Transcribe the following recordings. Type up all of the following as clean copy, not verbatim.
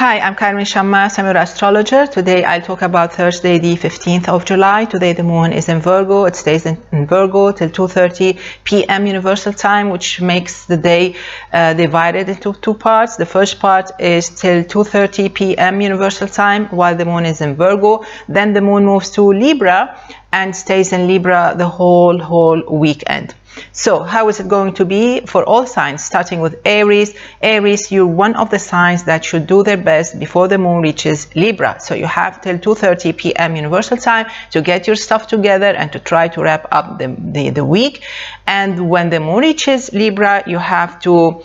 Hi, I'm Carmen Chammas. I'm your astrologer. Today I'll talk about Thursday, the 15th of July. Today the moon is in Virgo. It stays in Virgo till 2:30 p.m. Universal Time, which makes the day divided into two parts. The first part is till 2:30 p.m. Universal Time while the moon is in Virgo. Then the moon moves to Libra and stays in Libra the whole weekend. So how is it going to be for all signs, starting with Aries? Aries, you're one of the signs that should do their best before the moon reaches Libra. So you have till 2:30 p.m. Universal Time to get your stuff together and to try to wrap up the week. And when the moon reaches Libra, you have to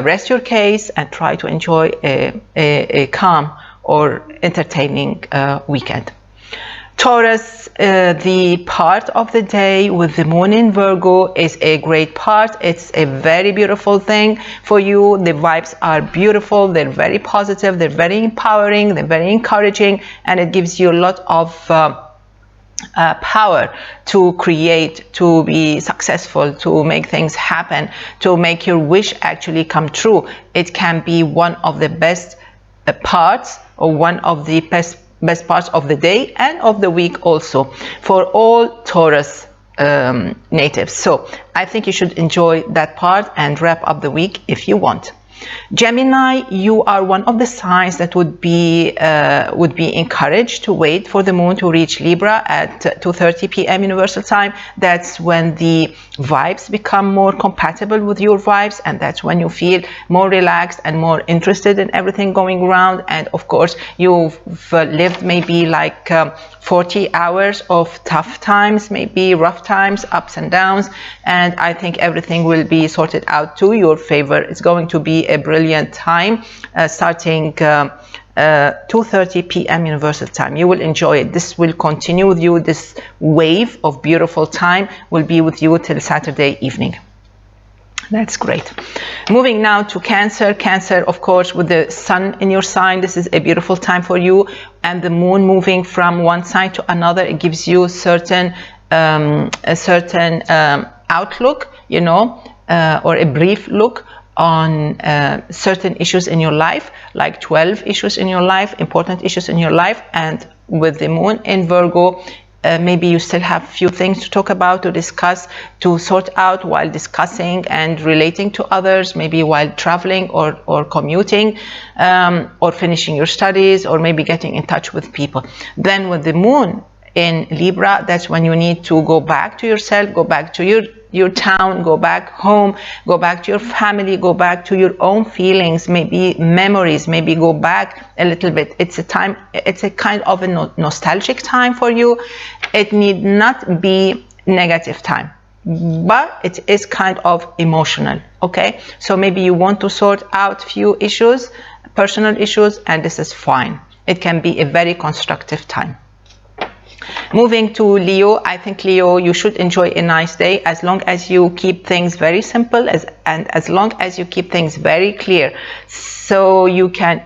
rest your case and try to enjoy a calm or entertaining weekend. Taurus, the part of the day with the moon in Virgo is a great part. It's a very beautiful thing for you. The vibes are beautiful. They're very positive. They're very empowering. They're very encouraging. And it gives you a lot of power to create, to be successful, to make things happen, to make your wish actually come true. It can be one of the best parts or one of the best parts of the day and of the week also for all Taurus natives. So I think you should enjoy that part and wrap up the week if you want. Gemini, you are one of the signs that would be encouraged to wait for the moon to reach Libra at 2:30 p.m. Universal Time. That's when the vibes become more compatible with your vibes, and that's when you feel more relaxed and more interested in everything going around. And of course, you've lived maybe like 40 hours of tough times, maybe rough times, ups and downs, and I think everything will be sorted out to your favor. It's going to be a brilliant time starting 2:30 p.m. Universal Time. You will enjoy it. This will continue with you. This wave of beautiful time will be with you till Saturday evening. That's great. Moving now to Cancer. Cancer, of course, with the sun in your sign, this is a beautiful time for you. And the moon moving from one sign to another, it gives you a certain outlook, you know, or a brief look on certain issues in your life, like 12 issues in your life, important issues in your life. And with the moon in Virgo, maybe you still have few things to talk about, to discuss, to sort out while discussing and relating to others, maybe while traveling or commuting, or finishing your studies, or maybe getting in touch with people. Then with the moon in Libra, that's when you need to go back to yourself, go back to your town, go back home, go back to your family, go back to your own feelings, maybe memories, maybe go back a little bit. It's a time, it's a kind of a nostalgic time for you. It need not be negative time, but it is kind of emotional, okay? So maybe you want to sort out few issues, personal issues, and this is fine. It can be a very constructive time. Moving to Leo, I think Leo, you should enjoy a nice day as long as you keep things very simple and as long as you keep things very clear, so you can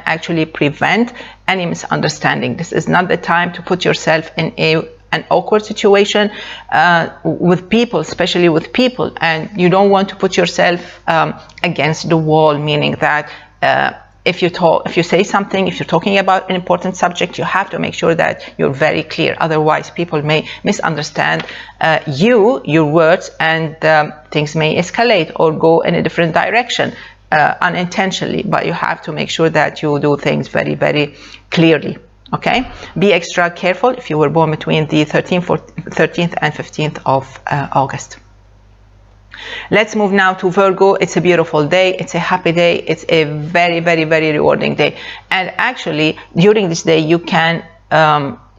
actually prevent any misunderstanding. This is not the time to put yourself in an awkward situation with people, especially with people, and you don't want to put yourself against the wall, meaning that if you say something, if you're talking about an important subject, you have to make sure that you're very clear. Otherwise, people may misunderstand your words, and things may escalate or go in a different direction unintentionally. But you have to make sure that you do things very, very clearly. Okay? Be extra careful if you were born between the 13th and 15th of August. Let's move now to Virgo. It's a beautiful day. It's a happy day. It's a very, very, very rewarding day. And actually, during this day, you can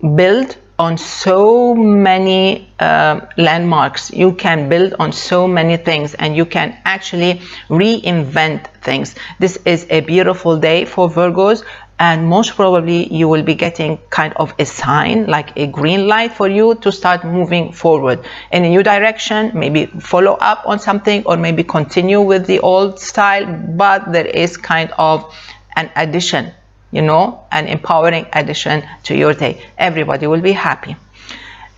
build on so many landmarks. You can build on so many things, and you can actually reinvent things. This is a beautiful day for Virgos. And most probably you will be getting kind of a sign, like a green light for you to start moving forward in a new direction, maybe follow up on something, or maybe continue with the old style, but there is kind of an addition, you know, an empowering addition to your day. Everybody will be happy.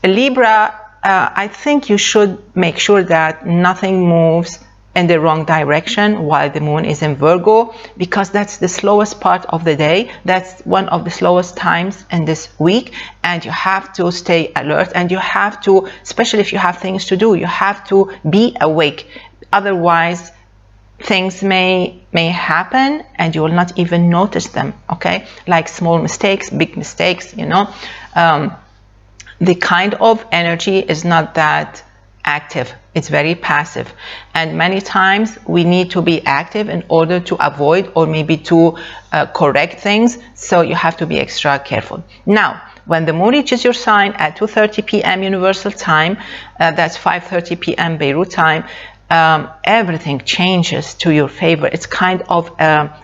Libra, I think you should make sure that nothing moves in the wrong direction while the moon is in Virgo, because that's the slowest part of the day. That's one of the slowest times in this week, and you have to stay alert, and you have to, especially if you have things to do, you have to be awake. Otherwise things may happen and you will not even notice them, okay? Like small mistakes, big mistakes, you know. The kind of energy is not that active, it's very passive, and many times we need to be active in order to avoid or maybe to correct things, so you have to be extra careful. Now, when the moon reaches your sign at 2:30 p.m. Universal Time, that's 5:30 p.m. Beirut time, everything changes to your favor. It's kind of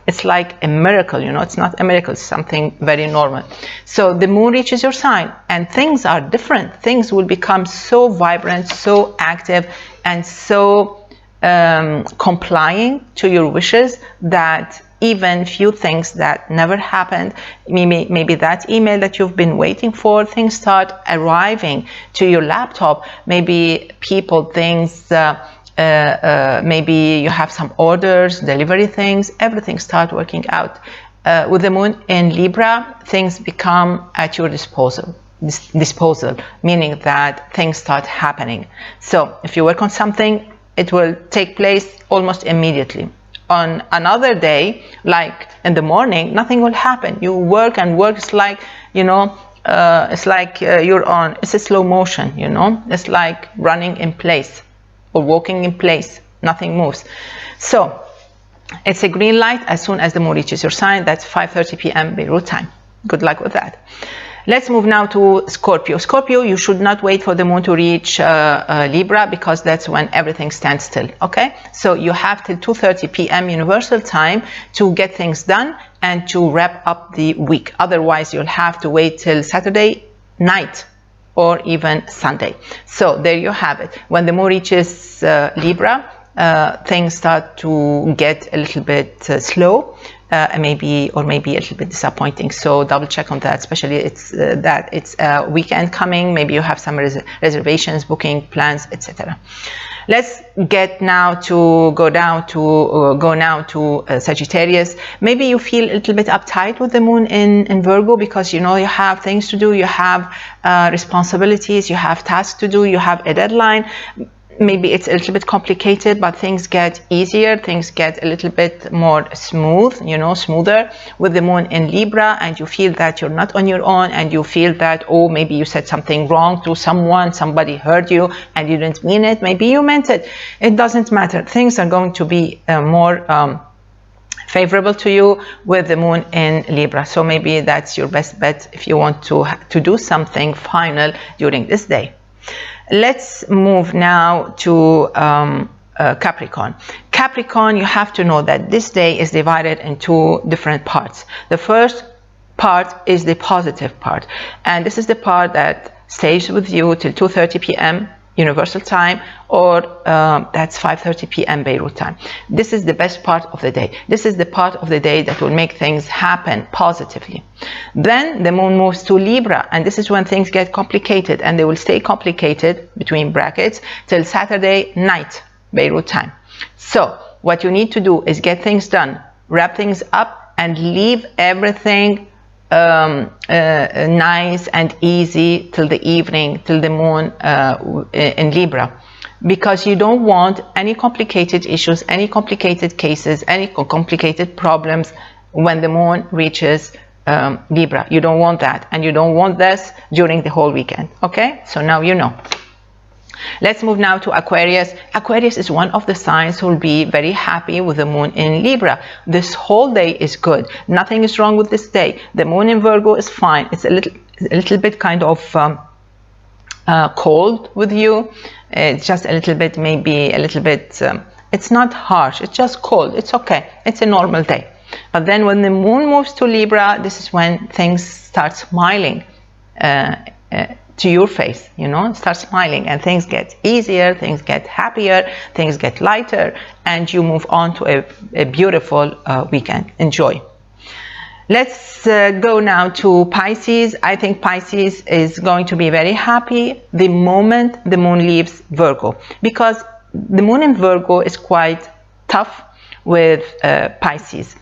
it's like a miracle, you know. It's not a miracle, it's something very normal. So the moon reaches your sign and things are different. Things will become so vibrant, so active, and so complying to your wishes that even few things that never happened, maybe that email that you've been waiting for, things start arriving to your laptop. Maybe people, things, maybe you have some orders, delivery things, everything start working out. With the moon in Libra, things become at your disposal, meaning that things start happening. So if you work on something, it will take place almost immediately. On another day, like in the morning, nothing will happen. You work and work. It's like, you know, it's like you're on, it's a slow motion, you know. It's like running in place or walking in place. Nothing moves. So it's a green light as soon as the moon reaches your sign. That's 5:30 p.m. Beirut time. Good luck with that. Let's move now to Scorpio. Scorpio, you should not wait for the moon to reach Libra, because that's when everything stands still, okay? So you have till 2:30 p.m. Universal Time to get things done and to wrap up the week. Otherwise, you'll have to wait till Saturday night or even Sunday. So there you have it. When the moon reaches Libra, things start to get a little bit slow. Maybe a little bit disappointing, so double check on that, especially that it's a weekend coming. Maybe you have some reservations, booking plans, etc. Let's go now to Sagittarius. Maybe you feel a little bit uptight with the moon in Virgo, because you know you have things to do, you have responsibilities, you have tasks to do, you have a deadline. Maybe it's a little bit complicated, but things get easier, things get a little bit more smooth, you know, smoother with the moon in Libra, and you feel that you're not on your own, and you feel that, oh, maybe you said something wrong to someone, somebody heard you and you didn't mean it, maybe you meant it. It doesn't matter. Things are going to be more favorable to you with the moon in Libra. So maybe that's your best bet if you want to do something final during this day. Let's move now to Capricorn. Capricorn, you have to know that this day is divided into different parts. The first part is the positive part, and this is the part that stays with you till 2:30 p.m. Universal Time, or that's 5:30 p.m. Beirut time. This is the best part of the day. This is the part of the day that will make things happen positively. Then the moon moves to Libra, and this is when things get complicated, and they will stay complicated between brackets till Saturday night Beirut time. So what you need to do is get things done, wrap things up, and leave everything nice and easy till the evening, till the moon in Libra, because you don't want any complicated issues, any complicated cases, any complicated problems when the moon reaches Libra. You don't want that, and you don't want this during the whole weekend, okay? So now you know. Let's move now to Aquarius. Aquarius is one of the signs who will be very happy with the moon in Libra. This whole day is good. Nothing is wrong with this day. The moon in Virgo is fine. It's a little bit kind of cold with you. It's just a little bit, maybe a little bit, it's not harsh. It's just cold. It's okay. It's a normal day. But then when the moon moves to Libra, this is when things start smiling to your face, you know, start smiling, and things get easier, things get happier, things get lighter, and you move on to a beautiful weekend. Enjoy. Let's go now to Pisces. I think Pisces is going to be very happy the moment the moon leaves Virgo, because the moon in Virgo is quite tough with Pisces.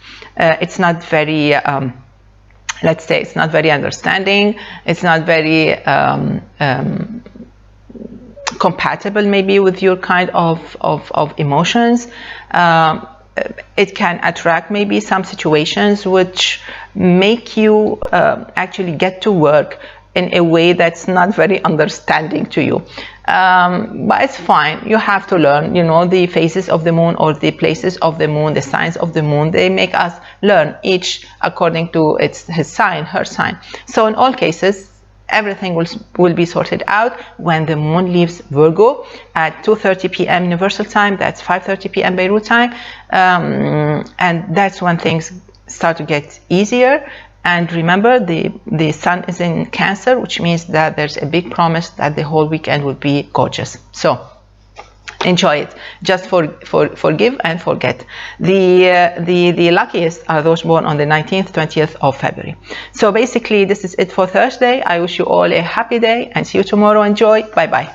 It's not very, let's say, it's not very understanding. It's not very compatible maybe with your kind of emotions. It can attract maybe some situations which make you actually get to work in a way that's not very understanding to you. But it's fine. You have to learn, you know, the phases of the moon or the places of the moon, the signs of the moon. They make us learn each according to his sign, her sign. So in all cases, everything will be sorted out when the moon leaves Virgo at 2:30 p.m. Universal Time. That's 5:30 p.m. Beirut time. And that's when things start to get easier. And remember, the sun is in Cancer, which means that there's a big promise that the whole weekend will be gorgeous. So enjoy it. Just forgive and forget. The luckiest are those born on the 19th, 20th of February. So basically, this is it for Thursday. I wish you all a happy day and see you tomorrow. Enjoy. Bye bye.